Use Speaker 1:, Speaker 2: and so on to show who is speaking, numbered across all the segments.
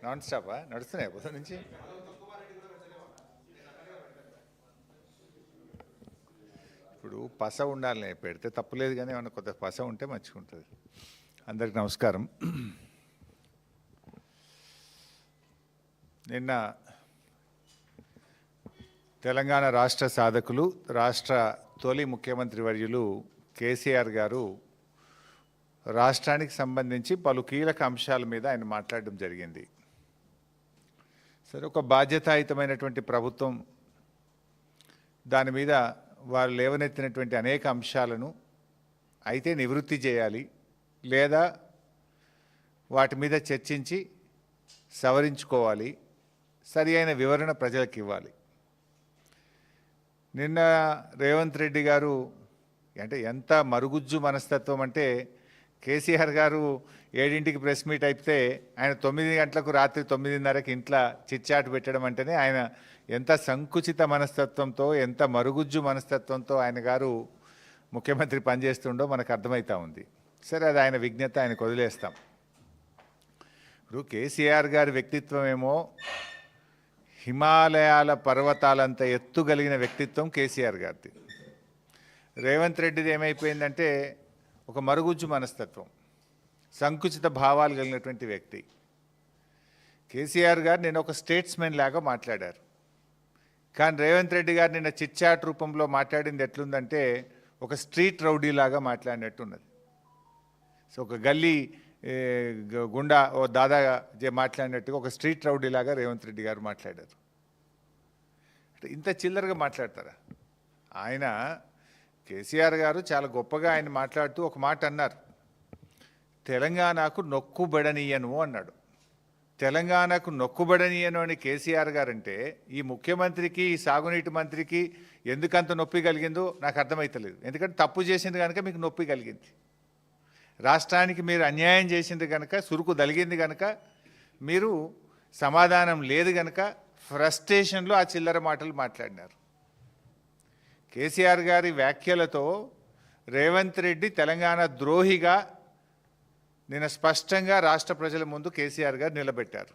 Speaker 1: Non స్టాపా నడుస్తున్నాయి పొద్దు నుంచి. ఇప్పుడు పస ఉండాలి, పెడితే తప్పులేదు, కానీ ఏమన్నా కొత్త పస ఉంటే మంచిగా ఉంటుంది. అందరికి నమస్కారం. నిన్న తెలంగాణ రాష్ట్ర సాధకులు, రాష్ట్ర తొలి ముఖ్యమంత్రి వర్యులు కేసీఆర్ గారు రాష్ట్రానికి సంబంధించి పలు కీలక అంశాల మీద ఆయన మాట్లాడడం జరిగింది. సరే, ఒక బాధ్యతాయుతమైనటువంటి ప్రభుత్వం దాని మీద వారు లేవనెత్తినటువంటి అనేక అంశాలను అయితే నివృత్తి చేయాలి, లేదా వాటి మీద చర్చించి సవరించుకోవాలి, సరి అయిన వివరణ ప్రజలకు ఇవ్వాలి. నిన్న రేవంత్ రెడ్డి గారు అంటే ఎంత మరుగుజ్జు మనస్తత్వం అంటే, కేసీఆర్ గారు 7ంటికి ప్రెస్ మీట్ అయితే ఆయన 9 గంటలకు రాత్రి 9:30కి ఇంట్లో చిట్చాటు పెట్టడం అంటేనే ఆయన ఎంత సంకుచిత మనస్తత్వంతో, ఎంత మరుగుజ్జు మనస్తత్వంతో ఆయన గారు ముఖ్యమంత్రి పనిచేస్తుండో మనకు అర్థమవుతూ ఉంది. సరే, అది ఆయన విజ్ఞత, ఆయనకు వదిలేస్తాం. ఇప్పుడు కేసీఆర్ గారి వ్యక్తిత్వం ఏమో హిమాలయాల పర్వతాలంత ఎత్తుగలిగిన వ్యక్తిత్వం కేసీఆర్ గారిది. రేవంత్ రెడ్డిది ఏమైపోయిందంటే ఒక మరుగుజ్జు మనస్తత్వం, సంకుచిత భావాలు కలిగినటువంటి వ్యక్తి. కేసీఆర్ గారు నిన్న ఒక స్టేట్స్మెన్ లాగా మాట్లాడారు, కానీ రేవంత్ రెడ్డి గారు నిన్న చిట్చాట్ రూపంలో మాట్లాడింది ఎట్లుందంటే ఒక స్ట్రీట్ రౌడీ లాగా మాట్లాడినట్టున్నది. సో ఒక గల్లీ గుండా ఓ దాదా మాట్లాడినట్టుగా ఒక స్ట్రీట్ రౌడీ లాగా రేవంత్ రెడ్డి గారు మాట్లాడారు. ఇంత చిల్లరగా మాట్లాడతారా? ఆయన కేసీఆర్ గారు చాలా గొప్పగా ఆయన మాట్లాడుతూ ఒక మాట అన్నారు, తెలంగాణకు నొక్కుబడనీయను అన్నాడు. తెలంగాణకు నొక్కుబడనీయను అని కేసీఆర్ గారంటే ఈ ముఖ్యమంత్రికి, ఈ సాగునీటి మంత్రికి ఎందుకంత నొప్పి కలిగిందో నాకు అర్థమవుతలేదు. ఎందుకంటే తప్పు చేసింది కనుక మీకు నొప్పి కలిగింది, రాష్ట్రానికి మీరు అన్యాయం చేసింది కనుక, సురుకు దలిగింది కనుక, మీరు సమాధానం లేదు కనుక ఫ్రస్ట్రేషన్లో ఆ చిల్లర మాటలు మాట్లాడినారు. కేసీఆర్ గారి వ్యాఖ్యలతో రేవంత్ రెడ్డి తెలంగాణ ద్రోహిగా నిన్న స్పష్టంగా రాష్ట్ర ప్రజల ముందు కేసీఆర్ గారు నిలబెట్టారు.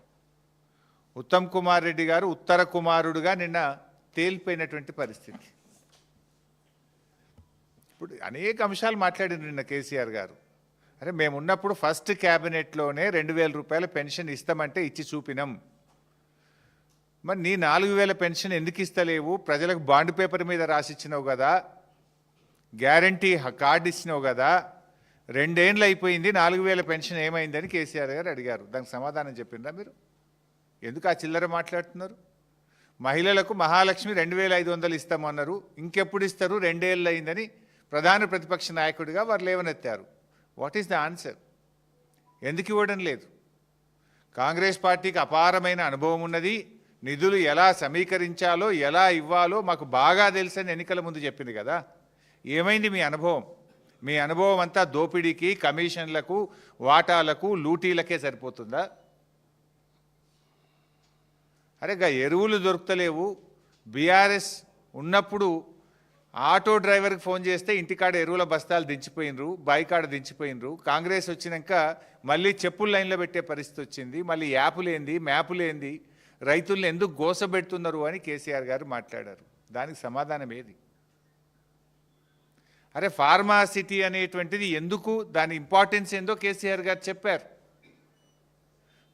Speaker 1: ఉత్తమ్ కుమార్ రెడ్డి గారు ఉత్తర కుమారుడుగా నిన్న తేలిపోయినటువంటి పరిస్థితి. ఇప్పుడు అనేక అంశాలు మాట్లాడిన నిన్న కేసీఆర్ గారు. అరే, మేమున్నప్పుడు ఫస్ట్ క్యాబినెట్లోనే 2000 రూపాయల పెన్షన్ ఇస్తామంటే ఇచ్చి చూపినాం. మరి నీ 4000 పెన్షన్ ఎందుకు ఇస్తలేవు? ప్రజలకు బాండ్ పేపర్ మీద రాసిచ్చినావు కదా, గ్యారంటీ కార్డు ఇచ్చినావు కదా, 2 ఏళ్ళు అయిపోయింది, 4000 పెన్షన్ ఏమైందని కేసీఆర్ గారు అడిగారు. దానికి సమాధానం చెప్పిండ్రా మీరు? ఎందుకు ఆ చిల్లర మాట్లాడుతున్నారు? మహిళలకు మహాలక్ష్మి 2500 ఇస్తామన్నారు, ఇంకెప్పుడు ఇస్తారు? 2 ఏళ్ళు అయిందని ప్రధాన ప్రతిపక్ష నాయకుడిగా వారు లేవనెత్తారు. What is the answer? ఎందుకు ఇవ్వడం లేదు? కాంగ్రెస్ పార్టీకి అపారమైన అనుభవం ఉన్నది, నిధులు ఎలా సమీకరించాలో, ఎలా ఇవ్వాలో మాకు బాగా తెలుసని ఎన్నికల ముందు చెప్పింది కదా. ఏమైంది మీ అనుభవం? మీ అనుభవం అంతా దోపిడీకి, కమిషన్లకు, వాటాలకు, లూటీలకే సరిపోతుందా? అరే, ఎరువులు దొరుకుతలేవు. బీఆర్ఎస్ ఉన్నప్పుడు ఆటో డ్రైవర్కి ఫోన్ చేస్తే ఇంటికాడ ఎరువుల బస్తాలు దించిపోయినరు, బాయికాడ దించిపోయినరు. కాంగ్రెస్ వచ్చినాక మళ్ళీ చెప్పుల లైన్లో పెట్టే పరిస్థితి వచ్చింది. మళ్ళీ యాపులేంది, మ్యాపులేంది, రైతులను ఎందుకు గోసబెడుతున్నారు అని కేసీఆర్ గారు మాట్లాడారు. దానికి సమాధానం ఏది? అరే, ఫార్మాసిటీ అనేటువంటిది ఎందుకు, దాని ఇంపార్టెన్స్ ఏందో కేసీఆర్ గారు చెప్పారు.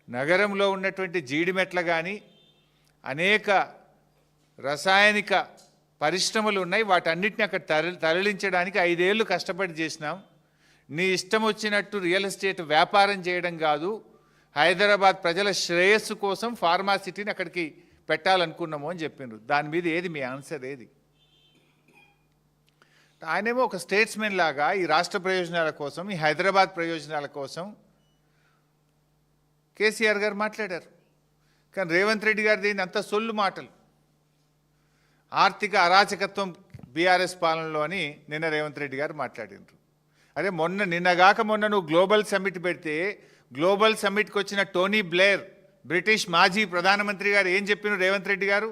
Speaker 1: నగరంలో ఉన్నటువంటి జీడిమెట్ల కానీ అనేక రసాయనిక పరిశ్రమలు ఉన్నాయి, వాటన్నిటిని అక్కడ తరలించడానికి 5 ఏళ్ళు కష్టపడి చేసినాం. నీ ఇష్టం వచ్చినట్టు రియల్ ఎస్టేట్ వ్యాపారం చేయడం కాదు, హైదరాబాద్ ప్రజల శ్రేయస్సు కోసం ఫార్మాసిటీని అక్కడికి పెట్టాలనుకున్నాము అని చెప్పిండ్రు. దాని మీద ఏది మీ ఆన్సర్? ఏది? ఆయనేమో ఒక స్టేట్స్మెన్ లాగా ఈ రాష్ట్ర ప్రయోజనాల కోసం, ఈ హైదరాబాద్ ప్రయోజనాల కోసం కేసీఆర్ గారు మాట్లాడారు. కానీ రేవంత్ రెడ్డి గారిది అంత సొల్లు మాటలు, ఆర్థిక అరాచకత్వం బీఆర్ఎస్ పాలనలో అని నిన్న రేవంత్ రెడ్డి గారు మాట్లాడినారు. అరే, నిన్నగాక మొన్న నువ్వు గ్లోబల్ సమ్మిట్ పెడితే, గ్లోబల్ సమ్మిట్కి వచ్చిన టోనీ బ్లేర్, బ్రిటిష్ మాజీ ప్రధానమంత్రి గారు ఏం చెప్పిన రేవంత్ రెడ్డి గారు?